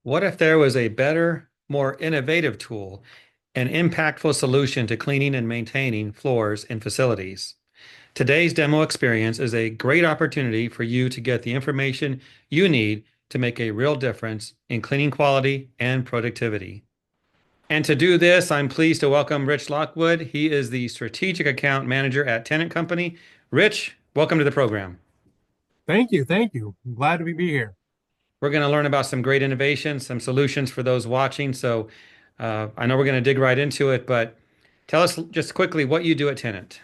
What if there was a better, more innovative tool, an impactful solution to cleaning and maintaining floors in facilities? Today's demo experience is a great opportunity for you to get the information you need to make a real difference in cleaning quality and productivity. And to do this, I'm pleased to welcome Rich Lockwood. He is the Strategic Account Manager at Tennant Company. Rich, welcome to the program. Thank you. Thank you. I'm glad to be here. We're going to learn about some great innovations, some solutions for those watching. So I know we're going to dig right into it, but tell us just quickly what you do at Tennant.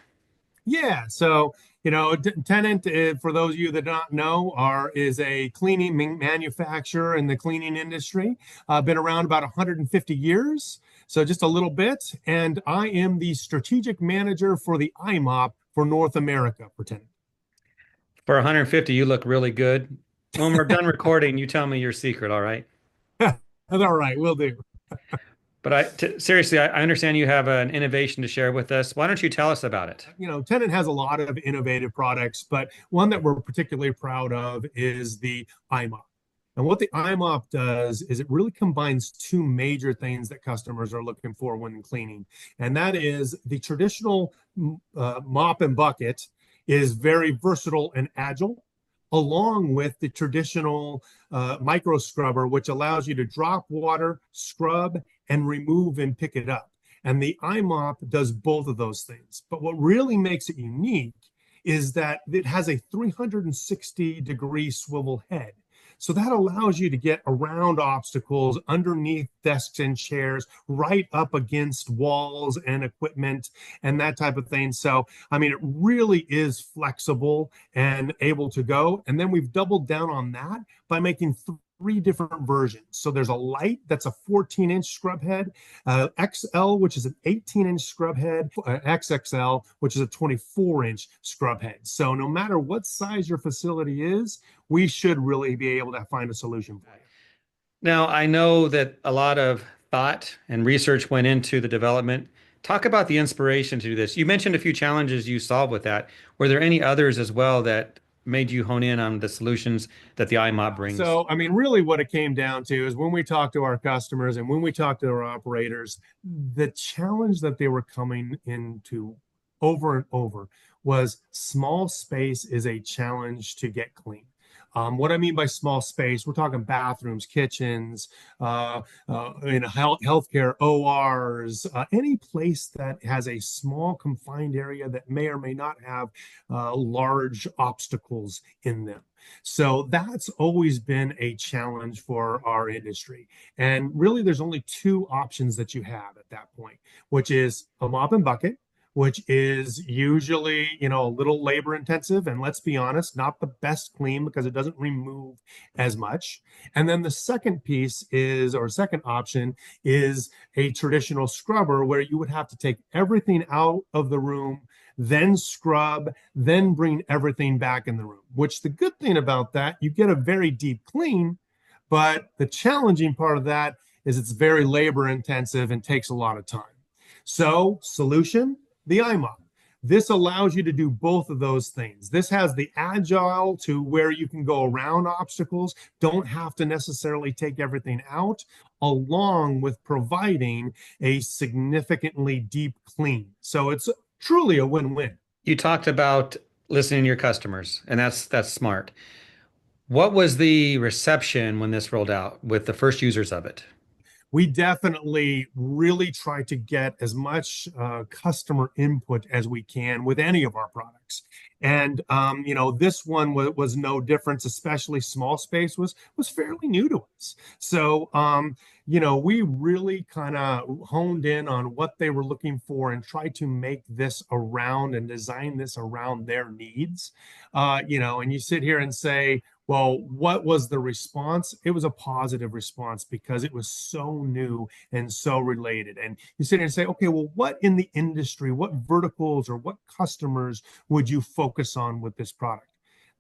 Yeah. Tennant, for those of you that don't know, is a cleaning manufacturer in the cleaning industry. Been around about 150 years, so just a little bit. And I am the strategic manager for the i-mop for North America for Tennant. For 150, you look really good. When we're done recording, you tell me your secret, all right? All right, will do. But seriously, I understand you have an innovation to share with us. Why don't you tell us about it? Tennant has a lot of innovative products, but one that we're particularly proud of is the i-mop. And what the i-mop does is it really combines two major things that customers are looking for when cleaning. And that is the traditional mop and bucket is very versatile and agile, along with the traditional micro scrubber, which allows you to drop water, scrub, and remove and pick it up. And the i-mop does both of those things. But what really makes it unique is that it has a 360-degree swivel head. So that allows you to get around obstacles, underneath desks and chairs, right up against walls and equipment and that type of thing. So, I mean, it really is flexible and able to go. And then we've doubled down on that by making three different versions. So there's a light that's a 14-inch scrub head, XL, which is an 18-inch scrub head, XXL, which is a 24-inch scrub head. So no matter what size your facility is, we should really be able to find a solution for you. Now, I know that a lot of thought and research went into the development. Talk about the inspiration to do this. You mentioned a few challenges you solved with that. Were there any others as well that made you hone in on the solutions that the i-mop brings? So, I mean, really what it came down to is when we talk to our customers and when we talk to our operators, the challenge that they were coming into over and over was small space is a challenge to get clean. What I mean by small space, we're talking bathrooms, kitchens, in healthcare, ORs, any place that has a small confined area that may or may not have large obstacles in them. So that's always been a challenge for our industry. And really, there's only two options that you have at that point, which is a mop and bucket, which is usually, a little labor intensive. And let's be honest, not the best clean because it doesn't remove as much. And then the second piece is, or second option is a traditional scrubber where you would have to take everything out of the room, then scrub, then bring everything back in the room, which the good thing about that, you get a very deep clean, but the challenging part of that is it's very labor intensive and takes a lot of time. So solution, the i-mop. This allows you to do both of those things. This has the agile to where you can go around obstacles, don't have to necessarily take everything out, along with providing a significantly deep clean. So it's truly a win-win. You talked about listening to your customers, and that's smart. What was the reception when this rolled out with the first users of it? We definitely really try to get as much customer input as we can with any of our products. And this one was no difference, especially small space was fairly new to us. So we really kind of honed in on what they were looking for and tried to make this around and design this around their needs. And you sit here and say, well, what was the response? It was a positive response because it was so new and so related. And you sit here and say, okay, well, what in the industry, what verticals or what customers would you focus on with this product?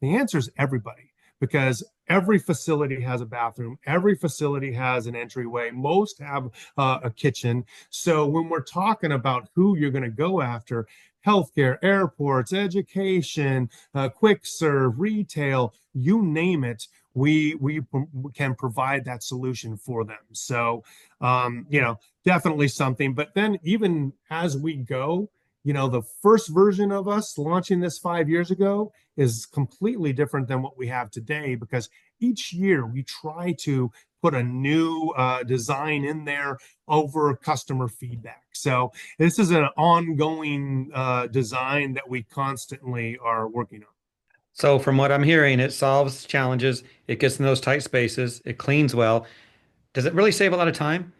The answer is everybody, because every facility has a bathroom, every facility has an entryway, most have a kitchen. So when we're talking about who you're going to go after, healthcare, airports, education, quick serve, retail, you name it, we can provide that solution for them. So, definitely something. But then even as we go, the first version of us launching this 5 years ago is completely different than what we have today, because each year we try to put a new design in there over customer feedback. So this is an ongoing design that we constantly are working on. So from what I'm hearing, it solves challenges, it gets in those tight spaces, it cleans well. Does it really save a lot of time?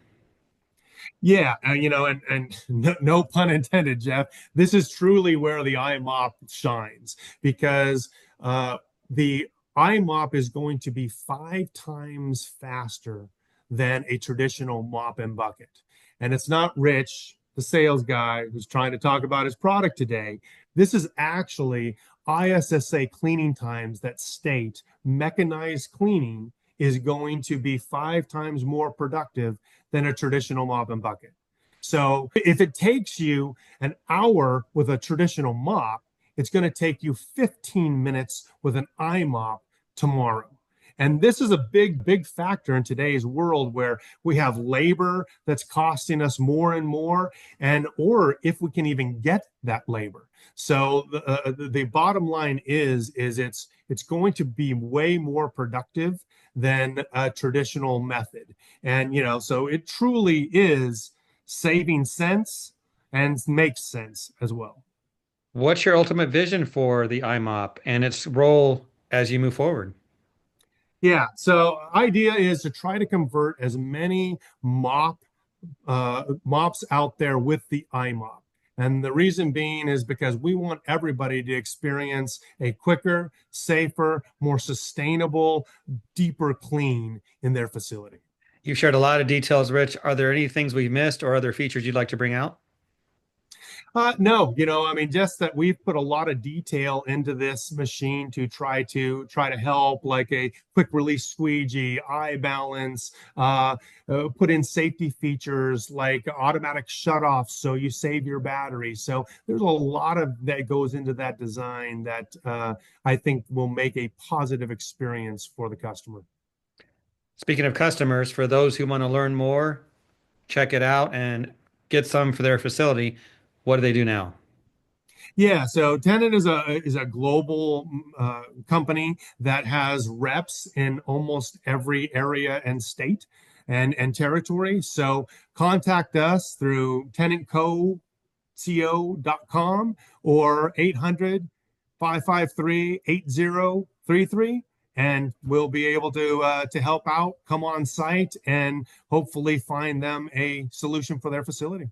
Yeah, and no pun intended, Jeff. This is truly where the i-mop shines, because the i-mop is going to be 5 times faster than a traditional mop and bucket. And it's not Rich, the sales guy, who's trying to talk about his product today. This is actually ISSA cleaning times that state mechanized cleaning is going to be 5 times more productive than a traditional mop and bucket. So if it takes you an hour with a traditional mop, it's going to take you 15 minutes with an i-mop tomorrow. And this is a big factor in today's world, where we have labor that's costing us more and more, and or if we can even get that labor. So the bottom line is it's going to be way more productive than a traditional method. And so it truly is saving sense and makes sense as well. What's your ultimate vision for the i-mop and its role as you move forward? Yeah, so idea is to try to convert as many mops out there with the i-mop. And the reason being is because we want everybody to experience a quicker, safer, more sustainable, deeper clean in their facility. You've shared a lot of details, Rich. Are there any things we missed or other features you'd like to bring out? No, I mean, just that we've put a lot of detail into this machine to try to help, like a quick release squeegee, eye balance, put in safety features like automatic shutoffs, so you save your battery. So there's a lot of that goes into that design that I think will make a positive experience for the customer. Speaking of customers, for those who want to learn more, check it out and get some for their facility, what do they do now? Yeah, so Tennant is a global company that has reps in almost every area and state and territory. So contact us through tennantco.com or 800-553-8033, and we'll be able to help out, come on site, and hopefully find them a solution for their facility.